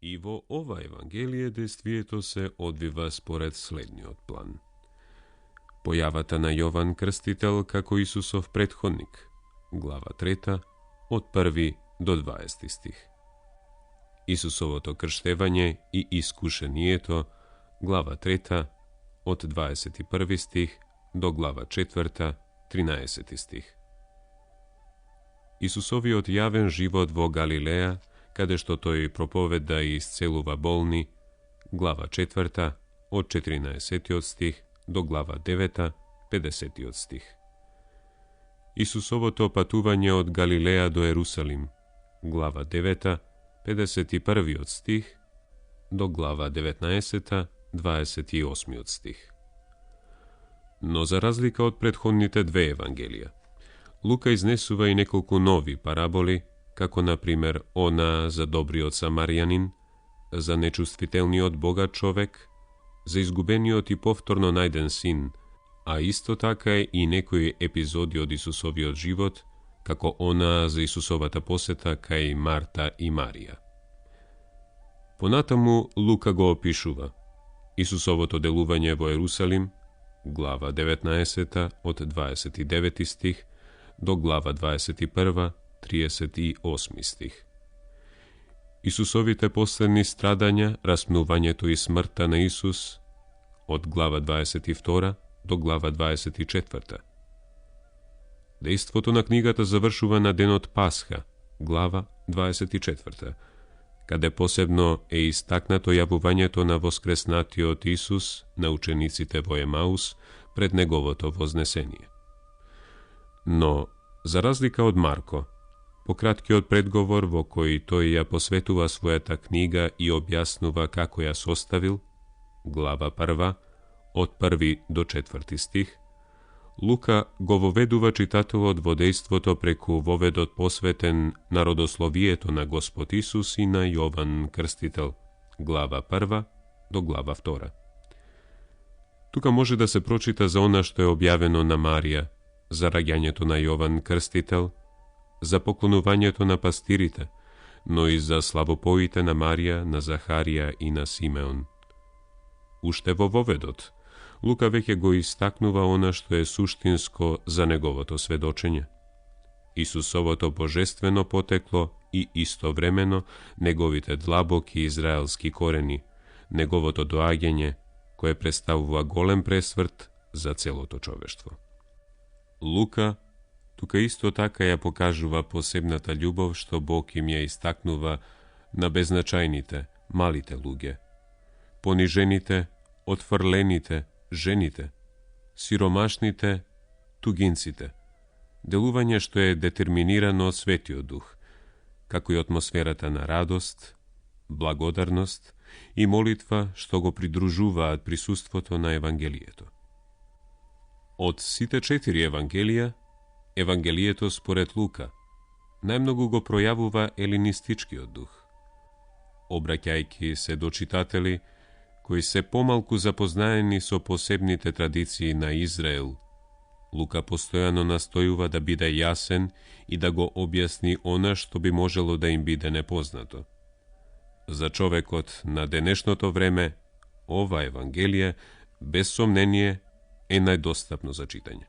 И во ова Евангелие действието се одвива според следниот план. Појавата на Јован Крстител како Исусов претходник, глава 3, од 1 до 20 стих. Исусовото крштевање и искушението, глава 3, од 21 стих до глава 4, 13 стих. Исусовиот јавен живот во Галилеја, каде што тој проповеда и исцелува болни, глава 4, од 14 стих до глава 9, 50 стих. Исусовото патување од Галилеја до Ерусалим, глава 9, 51 стих до глава 19, 28 стих. Но за разлика од претходните две Евангелија, Лука изнесува и неколку нови параболи, како например она за добриот самарјанин, за нечувствителниот богат човек, за изгубениот и повторно најден син, а исто така и некои епизоди од Исусовиот живот, како она за Исусовата посета кај Марта и Марија. Понатаму Лука го опишува Исусовото делување во Ерусалим, глава 19 од 29 стих до глава 21, 38 стих. Исусовите последни страдања, распнувањето и смртта на Исус, од глава 22 до глава 24. Дејството на книгата завршува на денот Пасха, глава 24, каде посебно е истакнато јавувањето на воскреснатиот Исус на учениците во Емаус пред неговото вознесение. Но, за разлика од Марко, по краткиот предговор во кој тој ја посветува својата книга и објаснува како ја составил, глава 1, од 1 до 4 стих, Лука го воведува читателот во дејството преку воведот посветен на родословието на Господ Исус и на Јован Крстител, глава 1 до глава 2. Тука може да се прочита за она што е објавено на Марија, за раѓањето на Јован Крстител, за поклонувањето на пастирите, но и за славопоите на Марија, на Захарија и на Симеон. Уште во воведот, Лука веќе го истакнува она што е суштинско за неговото сведочење. Исусовото божествено потекло и истовремено неговите длабоки израелски корени, неговото доаѓање, кое представува голем пресврт за целото човештво. Лука тука исто така ја покажува посебната љубов што Бог им ја истакнува на беззначајните, малите луѓе, понижените, отфрлените, жените, сиромашните, тугинците, делување што е детерминирано од Светиот Дух, како и атмосферата на радост, благодарност и молитва што го придружуваат присуството на Евангелието. Од сите 4 Евангелија, Евангелието според Лука најмногу го пројавува елинистичкиот дух. Обраќајќи се до читатели кои се помалку запознаени со посебните традиции на Израел, Лука постојано настојува да биде јасен и да го објасни она што би можело да им биде непознато. За човекот на денешното време, ова Евангелие, без сомнение, е најдостапно за читање.